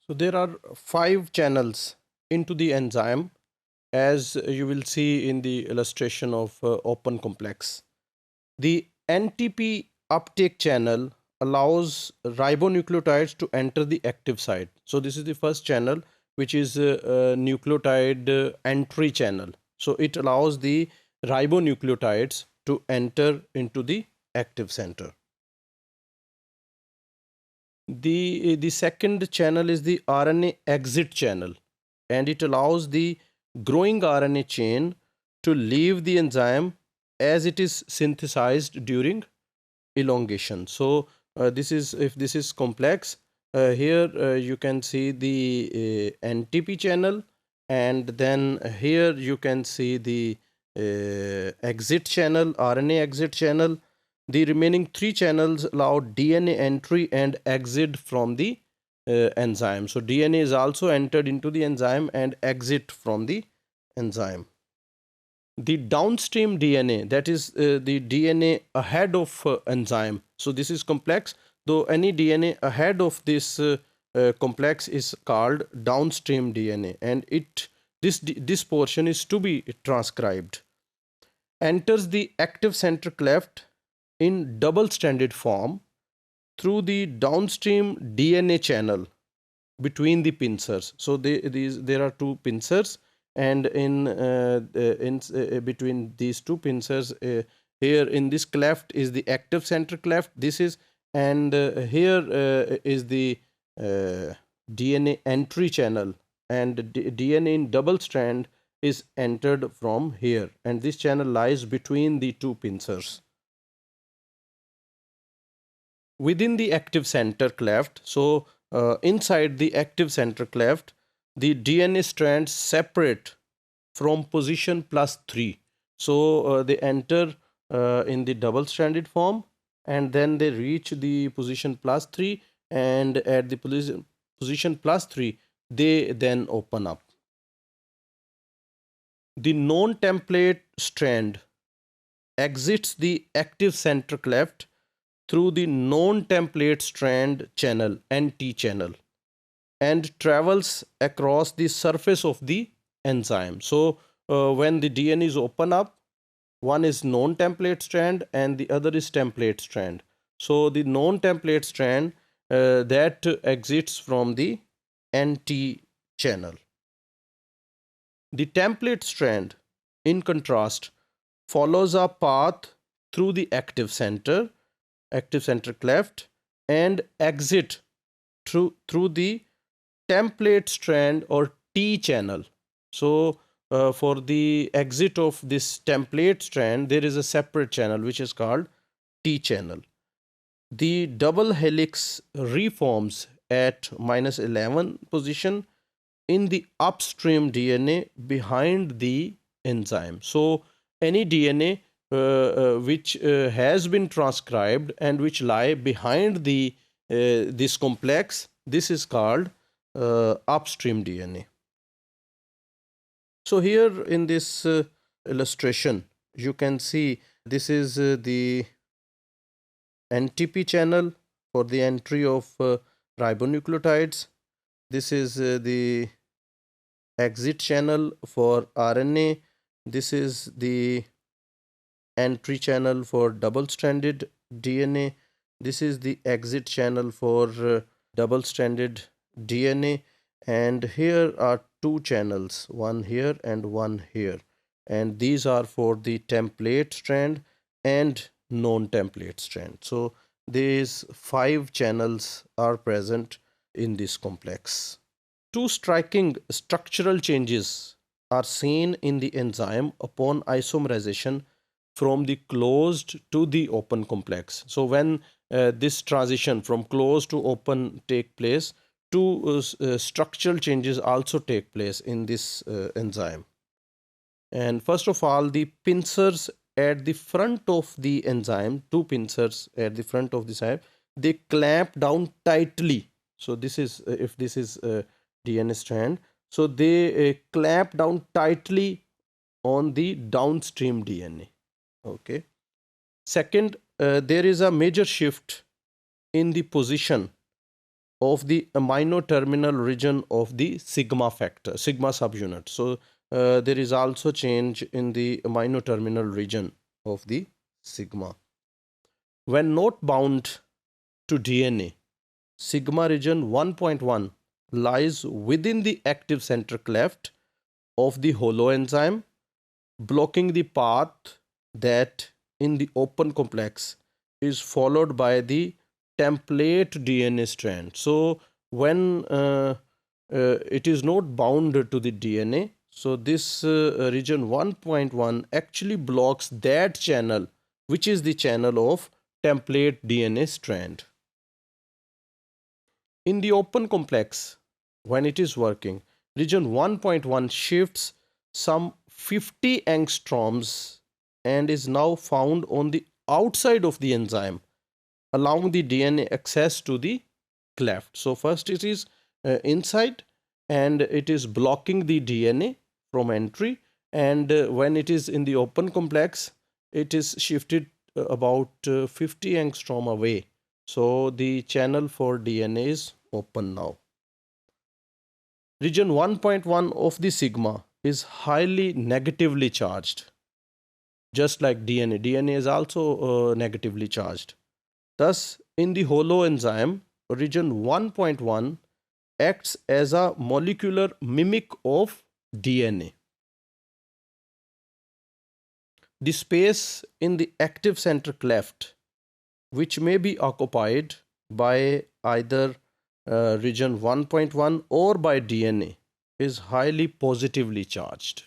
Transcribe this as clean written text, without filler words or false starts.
So there are 5 channels into the enzyme, as you will see in the illustration of open complex. The NTP uptake channel allows ribonucleotides to enter the active site. So this is the first channel, which is a nucleotide entry channel. So it allows the ribonucleotides to enter into the active center. The second channel is the RNA exit channel, and it allows the growing RNA chain to leave the enzyme as it is synthesized during elongation. So this is, if this is complex, here you can see the NTP channel, and then here you can see the exit channel, RNA exit channel. The remaining 3 channels allow DNA entry and exit from the enzyme. So DNA is also entered into the enzyme and exit from the enzyme. The downstream DNA, that is the DNA ahead of enzyme. So this is complex, though any DNA ahead of this complex is called downstream DNA, and this portion is to be transcribed. Enters the active center cleft in double-stranded form through the downstream DNA channel between the pincers. So there are 2 pincers, and in between these 2 pincers, here in this cleft is the active center cleft. This is, and here is the DNA entry channel, and DNA in double strand is entered from here, and this channel lies between the 2 pincers. Within the active center cleft, so inside the active center cleft, the DNA strands separate from position +3. So they enter in the double stranded form, and then they reach the position +3, and at the position +3 they then open up. The non-template strand exits the active center cleft through the non-template strand channel, NT channel, and travels across the surface of the enzyme. So when the DNA is open up, one is non-template strand and the other is template strand. So the non-template strand that exits from the NT channel. The template strand, in contrast, follows a path through the active center cleft, and exit through the template strand or T channel. So for the exit of this template strand, there is a separate channel which is called T channel. The double helix reforms at -11 position in the upstream DNA behind the enzyme. So any DNA which has been transcribed and which lie behind the this complex, this is called upstream DNA. So here in this illustration, you can see this is the NTP channel for the entry of ribonucleotides. This is the exit channel for RNA. This is the entry channel for double-stranded DNA. This is the exit channel for double-stranded DNA, and here are 2 channels, one here and one here, and these are for the template strand and non-template strand. So these 5 channels are present in this complex. 2 striking structural changes are seen in the enzyme upon isomerization from the closed to the open complex. So when this transition from closed to open take place, 2 structural changes also take place in this enzyme. And first of all, the pincers at the front of the enzyme, 2 pincers at the front of the enzyme, they clamp down tightly. So this is if this is a DNA strand, so they clamp down tightly on the downstream DNA. Okay. Second, there is a major shift in the position of the amino terminal region of the sigma factor, sigma subunit. So there is also change in the amino terminal region of the sigma. When not bound to DNA, sigma region 1.1 lies within the active center cleft of the holoenzyme, blocking the path that in the open complex is followed by the template DNA strand. So when it is not bound to the DNA, so this region 1.1 actually blocks that channel, which is the channel of template DNA strand. In the open complex, when it is working, region 1.1 shifts some 50 angstroms and is now found on the outside of the enzyme, allowing the DNA access to the cleft. So first it is inside and it is blocking the DNA from entry, and when it is in the open complex, it is shifted about 50 angstrom away. So the channel for DNA is open now. Region 1.1 of the sigma is highly negatively charged. Just like DNA, DNA is also negatively charged. Thus, in the holoenzyme, region 1.1 acts as a molecular mimic of DNA. The space in the active center cleft, which may be occupied by either region 1.1 or by DNA, is highly positively charged.